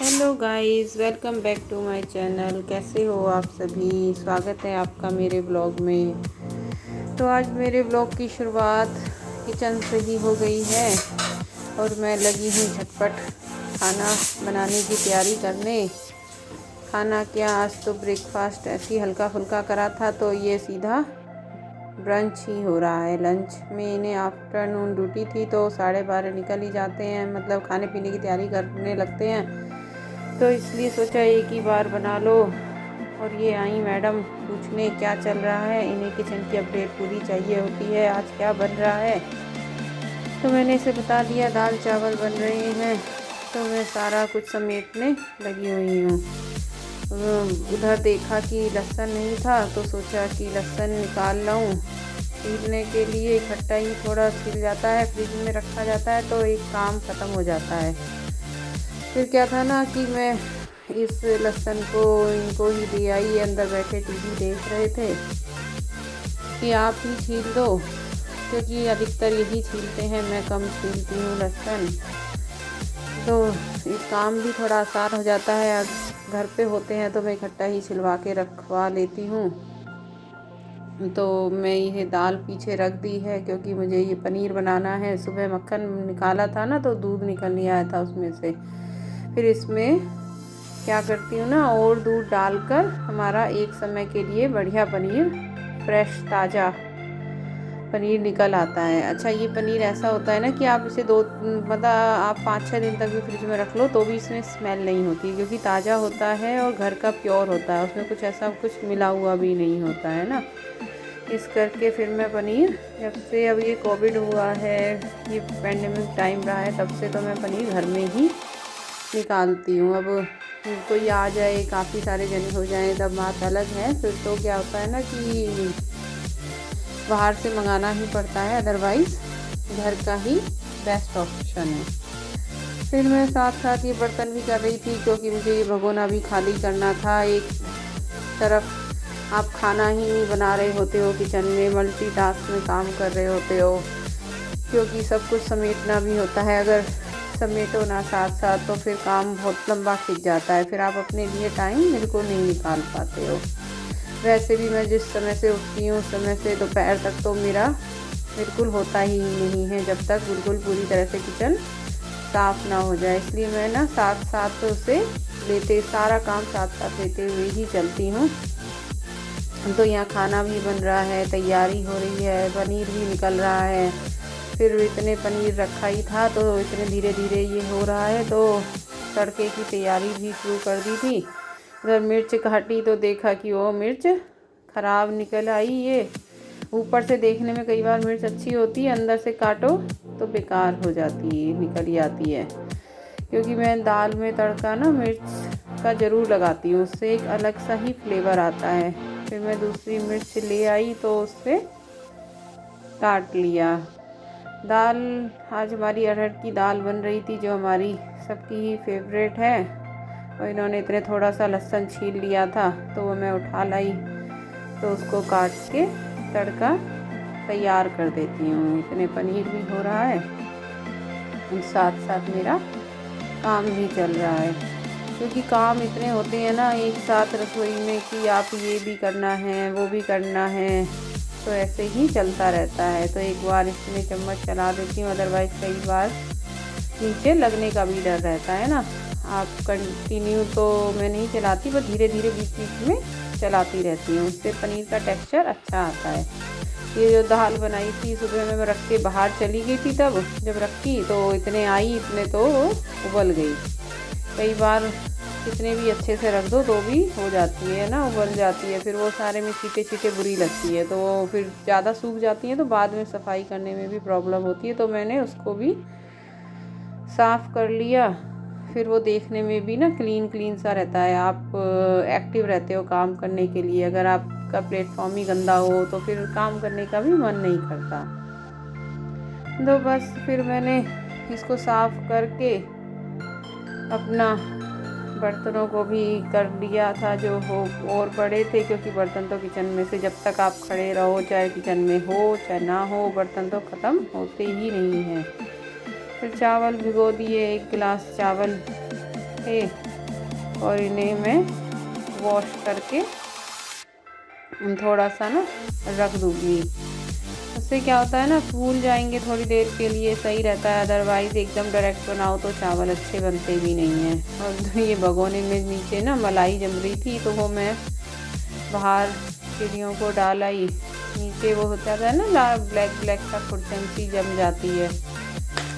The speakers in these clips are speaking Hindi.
Hello guys, welcome back to my channel. कैसे हो आप सभी? स्वागत है आपका मेरे ब्लॉग में। तो आज मेरे ब्लॉग की शुरुआत किचन से ही हो गई है और मैं लगी हूँ झटपट खाना बनाने की तैयारी करने। खाना क्या, आज तो ब्रेकफास्ट ऐसे ही हल्का फुल्का करा था, तो ये सीधा ब्रंच ही हो रहा है। लंच में इन्हें आफ्टरनून ड्यूटी थी तो 12:30 निकल ही जाते हैं, मतलब खाने पीने की तैयारी करने लगते हैं। तो इसलिए सोचा एक ही बार बना लो। और ये आई मैडम पूछने क्या चल रहा है, इन्हें किचन की अपडेट पूरी चाहिए होती है, आज क्या बन रहा है। तो मैंने इसे बता दिया दाल चावल बन रहे हैं, तो मैं सारा कुछ समेटने लगी हुई हूँ। उधर देखा कि लहसुन नहीं था तो सोचा कि लहसुन निकाल लाऊं छीलने के लिए। इकट्ठा ही थोड़ा छिल जाता है, फ्रिज में रखा जाता है तो एक काम ख़त्म हो जाता है। फिर क्या था ना कि मैं इस लहसुन को इनको ही दे आई। अंदर बैठे टीवी देख रहे थे कि आप ही छील दो, क्योंकि अधिकतर यही छीलते हैं, मैं कम छीलती हूँ लहसुन। तो इस काम भी थोड़ा आसान हो जाता है। घर पे होते हैं तो मैं इकट्ठा ही छिलवा के रखवा लेती हूँ। तो मैं ये दाल पीछे रख दी है क्योंकि मुझे ये पनीर बनाना है। सुबह मक्खन निकाला था ना तो दूध निकल नहीं आया था उसमें से। फिर इसमें क्या करती हूँ ना, और दूध डालकर हमारा एक समय के लिए बढ़िया पनीर, फ्रेश ताज़ा पनीर निकल आता है। अच्छा, ये पनीर ऐसा होता है ना कि आप इसे मतलब आप 5-6 दिन तक भी फ्रिज में रख लो तो भी इसमें स्मेल नहीं होती, क्योंकि ताज़ा होता है और घर का प्योर होता है, उसमें कुछ ऐसा कुछ मिला हुआ भी नहीं होता है ना। इस करके फिर मैं पनीर, जब से अब ये कोविड हुआ है, ये पेंडेमिक टाइम रहा है, तब से तो मैं पनीर घर में ही निकालती हूँ। अब कोई आ जाए, काफ़ी सारे जन हो जाएं तब बात अलग है। फिर तो क्या होता है ना कि बाहर से मंगाना ही पड़ता है, अदरवाइज़ घर का ही बेस्ट ऑप्शन है। फिर मैं साथ साथ ये बर्तन भी कर रही थी, क्योंकि मुझे ये भगोना भी खाली करना था। एक तरफ आप खाना ही नहीं बना रहे होते हो, किचन में मल्टीटास्क में काम कर रहे होते हो, क्योंकि सब कुछ समेटना भी होता है। अगर समेटो ना साथ साथ तो फिर काम बहुत लंबा खिंच जाता है, फिर आप अपने लिए टाइम बिल्कुल नहीं निकाल पाते हो। वैसे भी मैं जिस समय से उठती हूँ उस समय से दोपहर तक तो मेरा बिल्कुल होता ही नहीं है, जब तक बिल्कुल पूरी तरह से किचन साफ़ ना हो जाए। इसलिए मैं ना साथ साथ उसे लेते, सारा काम साथ साथ लेते हुए ही चलती हूँ। तो यहाँ खाना भी बन रहा है, तैयारी हो रही है, पनीर भी निकल रहा है। फिर इतने पनीर रखा ही था तो इतने धीरे धीरे ये हो रहा है, तो तड़के की तैयारी भी शुरू कर दी थी। उधर मिर्च काटी तो देखा कि वो मिर्च ख़राब निकल आई। ये ऊपर से देखने में कई बार मिर्च अच्छी होती है, अंदर से काटो तो बेकार हो जाती है, निकल ही आती है। क्योंकि मैं दाल में तड़का ना मिर्च का ज़रूर लगाती हूँ, उससे एक अलग सा ही फ्लेवर आता है। फिर मैं दूसरी मिर्च ले आई तो उससे काट लिया। दाल, आज हमारी अरहर की दाल बन रही थी, जो हमारी सबकी ही फेवरेट है। और इन्होंने इतने थोड़ा सा लहसुन छील लिया था तो वो मैं उठा लाई, तो उसको काट के तड़का तैयार कर देती हूँ। इतने पनीर भी हो रहा है, साथ साथ मेरा काम भी चल रहा है, क्योंकि काम इतने होते हैं ना एक साथ रसोई में कि आप ये भी करना है वो भी करना है, तो ऐसे ही चलता रहता है। तो एक बार इसमें चम्मच चला देती हूँ, अदरवाइज़ कई बार नीचे लगने का भी डर रहता है ना। आप कंटिन्यू तो मैं नहीं चलाती, पर धीरे धीरे बीच बीच में चलाती रहती हूँ, उससे पनीर का टेक्सचर अच्छा आता है। ये जो दाल बनाई थी सुबह में, मैं रख के बाहर चली गई थी, तब जब रखी तो इतने आई, इतने तो उबल गई। कई बार कितने भी अच्छे से रख दो तो भी हो जाती है ना, उबल जाती है। फिर वो सारे में छींटे छींटे बुरी लगती है, तो वो फिर ज़्यादा सूख जाती हैं तो बाद में सफाई करने में भी प्रॉब्लम होती है। तो मैंने उसको भी साफ़ कर लिया। फिर वो देखने में भी ना क्लीन क्लीन सा रहता है, आप एक्टिव रहते हो काम करने के लिए। अगर आपका प्लेटफॉर्म ही गंदा हो तो फिर काम करने का भी मन नहीं करता। तो बस फिर मैंने इसको साफ़ करके अपना बर्तनों को भी कर लिया था जो हो और बड़े थे, क्योंकि बर्तन तो किचन में से जब तक आप खड़े रहो, चाहे किचन में हो चाहे ना हो, बर्तन तो ख़त्म होते ही नहीं हैं। फिर चावल भिगो दिए, 1 गिलास चावल थे और इन्हें मैं वॉश करके थोड़ा सा ना रख दूँगी। उससे क्या होता है ना, फूल जाएंगे थोड़ी देर के लिए, सही रहता है। अदरवाइज़ एकदम डायरेक्ट बनाओ तो चावल अच्छे बनते भी नहीं हैं। और ये भगोने में नीचे ना मलाई जम रही थी, तो वो मैं बाहर चिड़ियों को डाल आई। नीचे वो होता है ना ब्लैक ब्लैक सा फुरचंसी जम जाती है,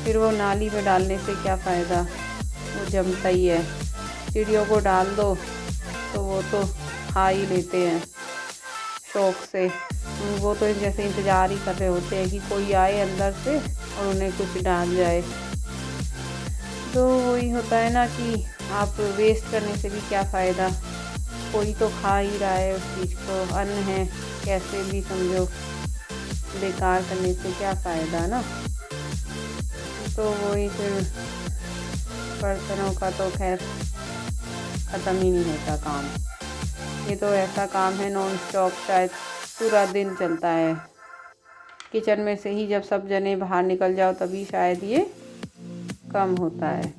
फिर वो नाली में डालने से क्या फ़ायदा, वो जमता ही है। चिड़ियों को डाल दो तो वो तो खा ही लेते हैं शौक़ से। वो तो जैसे इंतज़ार ही कर रहे होते हैं कि कोई आए अंदर से और उन्हें कुछ डाल जाए। तो वही होता है ना कि आप वेस्ट करने से भी क्या फ़ायदा, कोई तो खा ही रहा है उस चीज़ को, अन्न है कैसे भी समझो, बेकार करने से क्या फ़ायदा ना। तो वही फिर बर्तनों का तो खैर ख़त्म ही नहीं होता काम। ये तो ऐसा काम है नॉन स्टॉप, शायद पूरा दिन चलता है। किचन में से ही जब सब जने बाहर निकल जाओ तभी शायद ये कम होता है।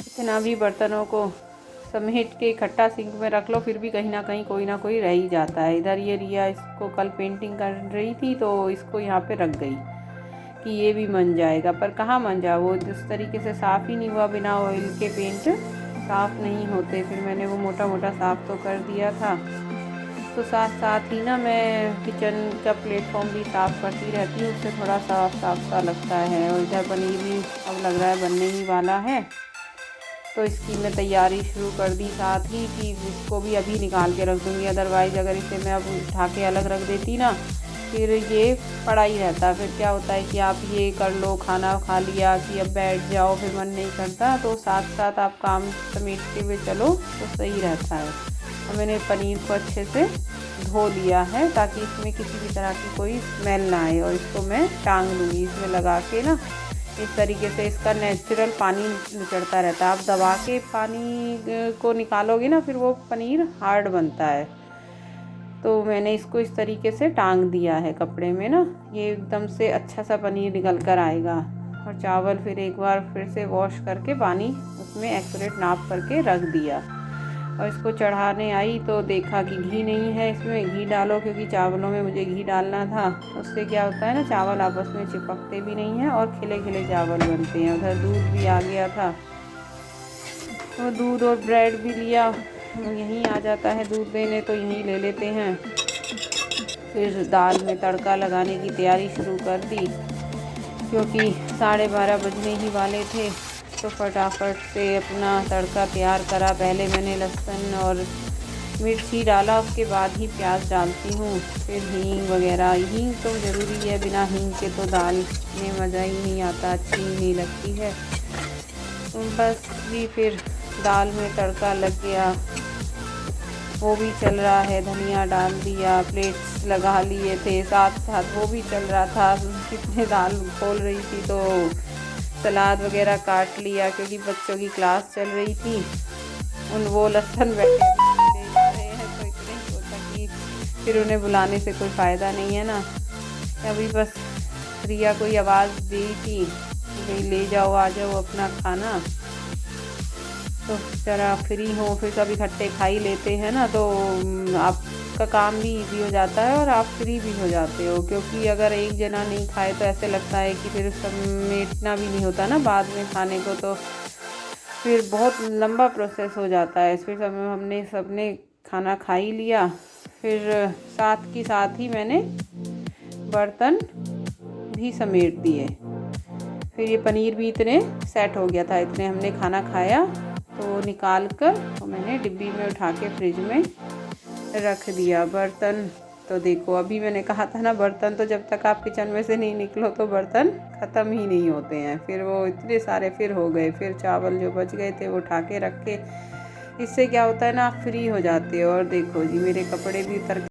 इतना भी बर्तनों को समेट के इकट्ठा सिंक में रख लो, फिर भी कहीं ना कहीं कोई ना कोई रह ही जाता है। इधर ये रिया इसको कल पेंटिंग कर रही थी तो इसको यहाँ पे रख गई कि ये भी मन जाएगा, पर कहाँ मन जा, वो जिस तरीके से साफ़ ही नहीं हुआ, बिना ऑयल के पेंट साफ़ नहीं होते। फिर मैंने वो मोटा मोटा साफ़ तो कर दिया था, तो साथ साथ ही ना मैं किचन का प्लेटफॉर्म भी साफ़ करती रहती हूँ, उससे थोड़ा साफ सा लगता है। और इधर पनीर भी अब लग रहा है बनने ही वाला है, तो इसकी मैं तैयारी शुरू कर दी साथ ही कि इसको भी अभी निकाल के रख दूँगी। अदरवाइज़ अगर इसे मैं अब उठा के अलग रख देती ना, फिर ये पड़ा ही रहता। फिर क्या होता है कि आप ये कर लो, खाना खा लिया कि अब बैठ जाओ, फिर मन नहीं करता, तो साथ साथ आप काम समेटते हुए चलो तो सही रहता है। और मैंने पनीर को अच्छे से धो लिया है ताकि इसमें किसी भी तरह की कोई स्मेल ना आए। और इसको मैं टांग लूँगी इसमें लगा के ना, इस तरीके से इसका नेचुरल पानी निचड़ता रहता है। आप दबा के पानी को निकालोगे ना, फिर वो पनीर हार्ड बनता है। तो मैंने इसको इस तरीके से टांग दिया है कपड़े में ना, ये एकदम से अच्छा सा पनीर निकल कर आएगा। और चावल फिर एक बार फिर से वॉश करके पानी उसमें एक्यूरेट नाप करके रख दिया। और इसको चढ़ाने आई तो देखा कि घी नहीं है इसमें, घी डालो, क्योंकि चावलों में मुझे घी डालना था। उससे क्या होता है ना, चावल आपस में चिपकते भी नहीं हैं और खिले खिले चावल बनते हैं। उधर दूध भी आ गया था, तो दूध और ब्रेड भी लिया, यहीं आ जाता है दूध देने तो यहीं ले लेते हैं। फिर दाल में तड़का लगाने की तैयारी शुरू कर दी, क्योंकि 12:30 बजने ही वाले थे। तो फटाफट से अपना तड़का तैयार करा। पहले मैंने लहसुन और मिर्ची डाला, उसके बाद ही प्याज डालती हूँ, फिर हींग वगैरह। हींग तो ज़रूरी है, बिना हींग के तो दाल में मज़ा ही नहीं आता, अच्छी नहीं लगती है। बस भी फिर दाल में तड़का लग गया, वो भी चल रहा है। धनिया डाल दिया, प्लेट्स लगा लिए थे, साथ साथ वो भी चल रहा था। कितने दाल खोल रही थी तो सलाद वगैरह काट लिया, क्योंकि बच्चों की क्लास चल रही थी। वो लहसुन बैठे ले जा रहे हैं, तो इतने ही सोचा कि फिर उन्हें बुलाने से कोई फ़ायदा नहीं है ना। अभी बस रिया कोई आवाज़ दी थी कि भाई ले जाओ, आ जाओ अपना खाना, तो ज़रा फ्री हो, फिर सब इकट्ठे खा ही लेते हैं ना, तो आपका काम भी इजी हो जाता है और आप फ्री भी हो जाते हो। क्योंकि अगर एक जना नहीं खाए तो ऐसे लगता है कि फिर समेटना भी नहीं होता ना बाद में खाने को, तो फिर बहुत लंबा प्रोसेस हो जाता है। फिर हमने सबने खाना खा ही लिया, फिर साथ की साथ ही मैंने बर्तन भी समेट दिए। फिर ये पनीर भी इतने सेट हो गया था, इतने हमने खाना खाया, तो निकाल कर तो मैंने डिब्बी में उठा के फ्रिज में रख दिया। बर्तन तो देखो, अभी मैंने कहा था ना, बर्तन तो जब तक आप किचन में से नहीं निकलो तो बर्तन ख़त्म ही नहीं होते हैं। फिर वो इतने सारे फिर हो गए, फिर चावल जो बच गए थे वो उठा के रखे। इससे क्या होता है ना, आप फ्री हो जाते हो। और देखो जी, मेरे कपड़े भी उतर